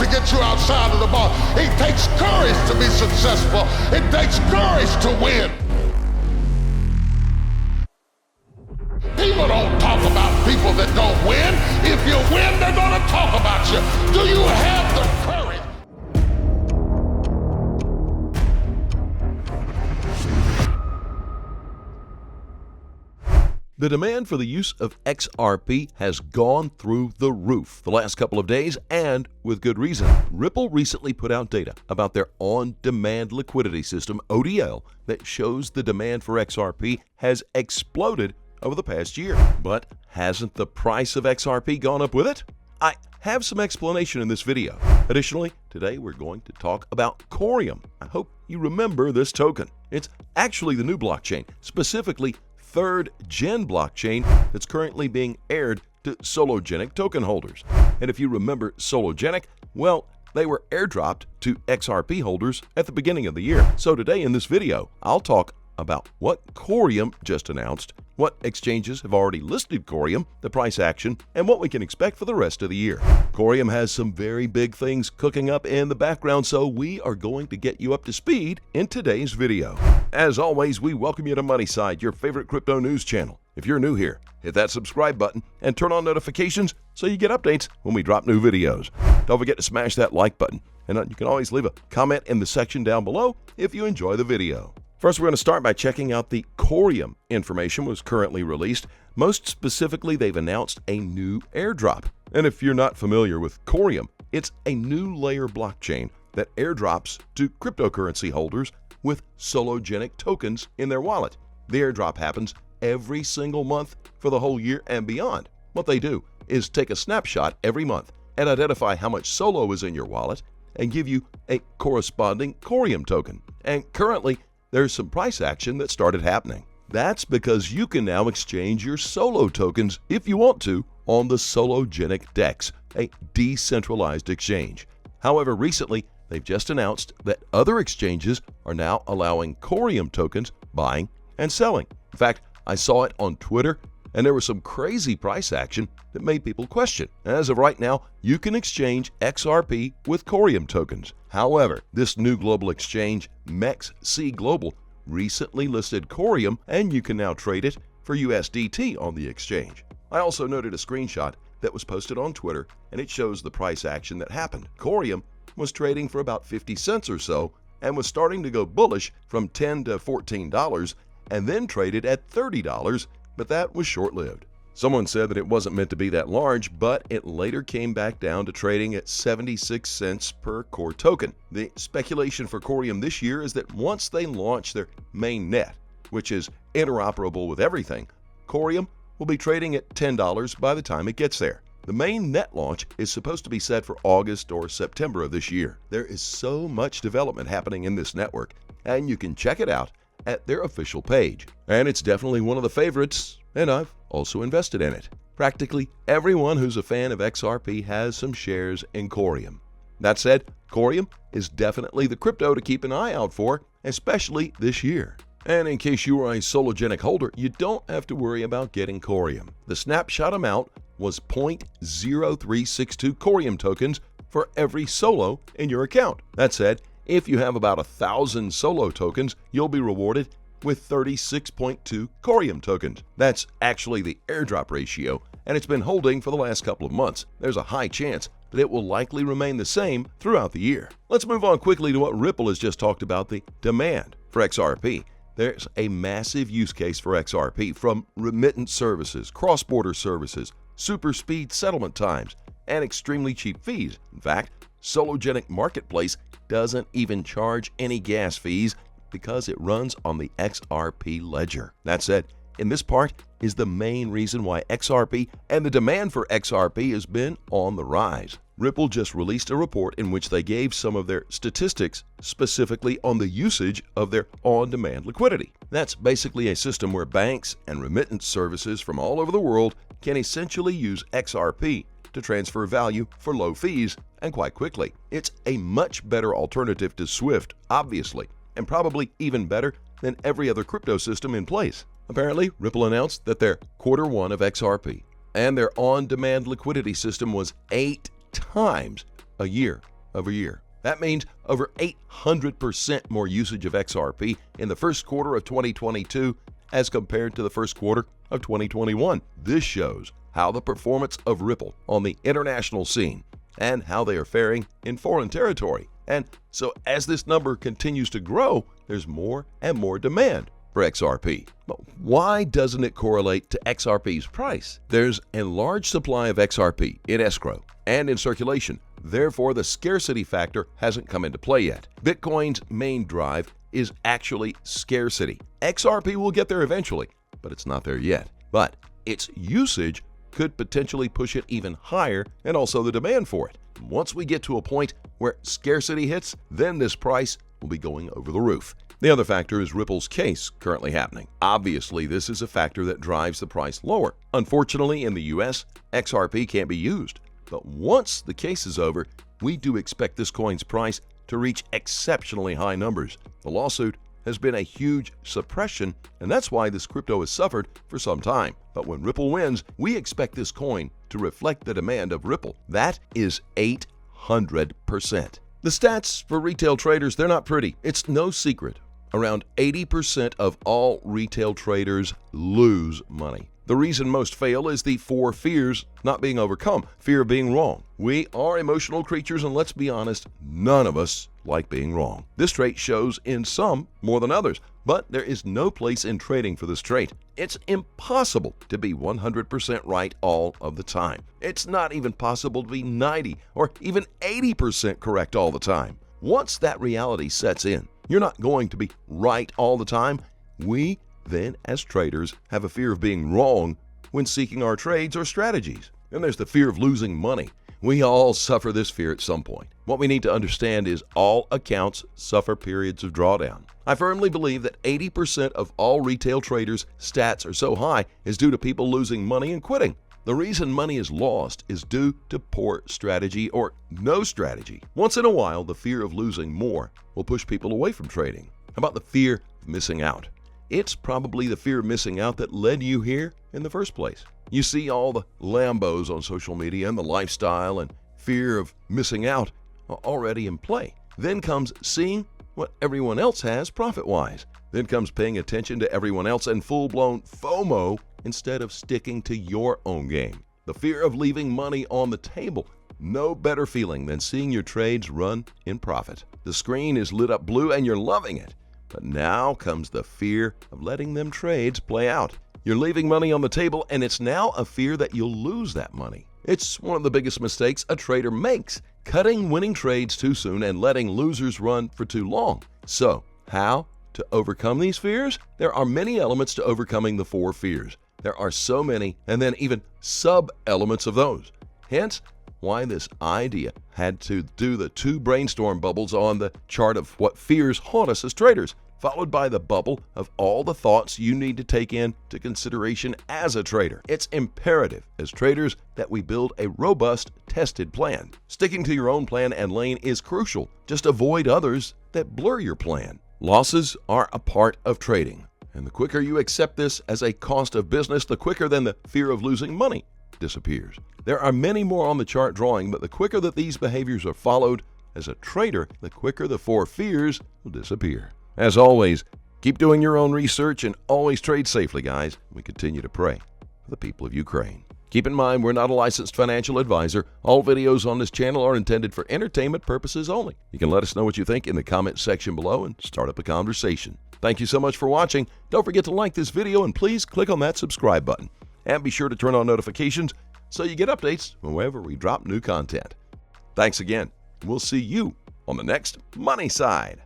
to get you outside of the box. It takes courage to be successful. It takes courage to win. People don't talk about people that don't win. If you win, they're going to talk about you. Do you have the courage? The demand for the use of XRP has gone through the roof the last couple of days, and with good reason. Ripple recently put out data about their on-demand liquidity system, ODL, that shows the demand for XRP has exploded over the past year. But hasn't the price of XRP gone up with it? I have some explanation in this video. Additionally, today we're going to talk about Corium. I hope you remember this token. It's actually the new blockchain, specifically third-gen blockchain that's currently being aired to Sologenic token holders. And if you remember Sologenic, well, they were airdropped to XRP holders at the beginning of the year. So today in this video, I'll talk about what Corium just announced, what exchanges have already listed Corium, the price action, and what we can expect for the rest of the year. Corium has some very big things cooking up in the background, so we are going to get you up to speed in today's video. As always, we welcome you to Moneyside, your favorite crypto news channel. If you're new here, hit that subscribe button and turn on notifications so you get updates when we drop new videos. Don't forget to smash that like button, and you can always leave a comment in the section down below if you enjoy the video. First, we're going to start by checking out the Corium information was currently released. Most specifically, they've announced a new airdrop. And if you're not familiar with Corium, it's a new layer blockchain that airdrops to cryptocurrency holders with Sologenic tokens in their wallet. The airdrop happens every single month for the whole year and beyond. What they do is take a snapshot every month and identify how much Solo is in your wallet and give you a corresponding Corium token. And currently, there's some price action that started happening. That's because you can now exchange your Solo tokens, if you want to, on the Sologenic DEX, a decentralized exchange. However, recently, they've just announced that other exchanges are now allowing Corium tokens buying and selling. In fact, I saw it on Twitter, and there was some crazy price action that made people question. As of right now, you can exchange XRP with Corium tokens. However, this new global exchange, MEXC Global, recently listed Corium, and you can now trade it for USDT on the exchange. I also noted a screenshot that was posted on Twitter, and it shows the price action that happened. Corium was trading for about 50 cents or so, and was starting to go bullish from $10 to $14, and then traded at $30, but that was short-lived. Someone said that it wasn't meant to be that large, but it later came back down to trading at 76 cents per core token. The speculation for Corium this year is that once they launch their main net, which is interoperable with everything, Corium will be trading at $10 by the time it gets there. The main net launch is supposed to be set for August or September of this year. There is so much development happening in this network, and you can check it out at their official page. And it's definitely one of the favorites, and I've also invested in it. Practically everyone who's a fan of XRP has some shares in Corium. That said, Corium is definitely the crypto to keep an eye out for, especially this year. And in case you are a Sologenic holder, you don't have to worry about getting Corium. The snapshot amount was 0.0362 Corium tokens for every Solo in your account. That said, if you have about 1,000 Solo tokens, you'll be rewarded with 36.2 Corium tokens. That's actually the airdrop ratio, and it's been holding for the last couple of months. There's a high chance that it will likely remain the same throughout the year. Let's move on quickly to what Ripple has just talked about, the demand for XRP. There's a massive use case for XRP, from remittance services, cross-border services, super speed settlement times, and extremely cheap fees. In fact, Sologenic Marketplace doesn't even charge any gas fees because it runs on the XRP ledger. That said, in this part is the main reason why XRP and the demand for XRP has been on the rise. Ripple just released a report in which they gave some of their statistics specifically on the usage of their on-demand liquidity. That's basically a system where banks and remittance services from all over the world can essentially use XRP to transfer value for low fees and quite quickly. It's a much better alternative to SWIFT, obviously, and probably even better than every other crypto system in place. Apparently, Ripple announced that their Q1 of XRP and their on-demand liquidity system was 8 times a year year. That means over 800% more usage of XRP in the first quarter of 2022 as compared to the first quarter of 2021. This shows how the performance of Ripple on the international scene and how they are faring in foreign territory. And so as this number continues to grow, there's more and more demand for XRP. But why doesn't it correlate to XRP's price? There's a large supply of XRP in escrow and in circulation. Therefore, the scarcity factor hasn't come into play yet. Bitcoin's main drive is actually scarcity. XRP will get there eventually, but it's not there yet. But its usage could potentially push it even higher, and also the demand for it. Once we get to a point where scarcity hits, then this price will be going over the roof. The other factor is Ripple's case currently happening. Obviously, this is a factor that drives the price lower. Unfortunately, in the US, XRP can't be used. But once the case is over, we do expect this coin's price to reach exceptionally high numbers. The lawsuit has been a huge suppression, and that's why this crypto has suffered for some time. But when Ripple wins, we expect this coin to reflect the demand of Ripple. That is 800%. The stats for retail traders, they're not pretty. It's no secret. Around 80% of all retail traders lose money. The reason most fail is the 4 fears not being overcome. Fear of being wrong. We are emotional creatures, and let's be honest, none of us like being wrong. This trait shows in some more than others, but there is no place in trading for this trait. It's impossible to be 100% right all of the time. It's not even possible to be 90 or even 80% correct all the time. Once that reality sets in, you're not going to be right all the time. We then, as traders, have a fear of being wrong when seeking our trades or strategies. And there's the fear of losing money. We all suffer this fear at some point. What we need to understand is all accounts suffer periods of drawdown. I firmly believe that 80% of all retail traders' stats are so high is due to people losing money and quitting. The reason money is lost is due to poor strategy or no strategy. Once in a while, the fear of losing more will push people away from trading. How about the fear of missing out? It's probably the fear of missing out that led you here in the first place. You see all the Lambos on social media and the lifestyle and fear of missing out are already in play. Then comes seeing what everyone else has profit-wise. Then comes paying attention to everyone else and full-blown FOMO instead of sticking to your own game. The fear of leaving money on the table. No better feeling than seeing your trades run in profit. The screen is lit up blue and you're loving it. But now comes the fear of letting them trades play out. You're leaving money on the table, and it's now a fear that you'll lose that money. It's one of the biggest mistakes a trader makes, cutting winning trades too soon and letting losers run for too long. So, how to overcome these fears? There are many elements to overcoming the 4 fears. There are so many, and then even sub-elements of those. Hence, why this idea had to do the 2 brainstorm bubbles on the chart of what fears haunt us as traders, followed by the bubble of all the thoughts you need to take into consideration as a trader. It's imperative as traders that we build a robust, tested plan. Sticking to your own plan and lane is crucial. Just avoid others that blur your plan. Losses are a part of trading, and the quicker you accept this as a cost of business, the quicker then the fear of losing money disappears. There are many more on the chart drawing, but the quicker that these behaviors are followed as a trader, the quicker the 4 fears will disappear. As always, keep doing your own research and always trade safely, guys. We continue to pray for the people of Ukraine. Keep in mind, we're not a licensed financial advisor. All videos on this channel are intended for entertainment purposes only. You can let us know what you think in the comment section below and start up a conversation. Thank you so much for watching. Don't forget to like this video and please click on that subscribe button. And be sure to turn on notifications so you get updates whenever we drop new content. Thanks again. We'll see you on the next Money Side.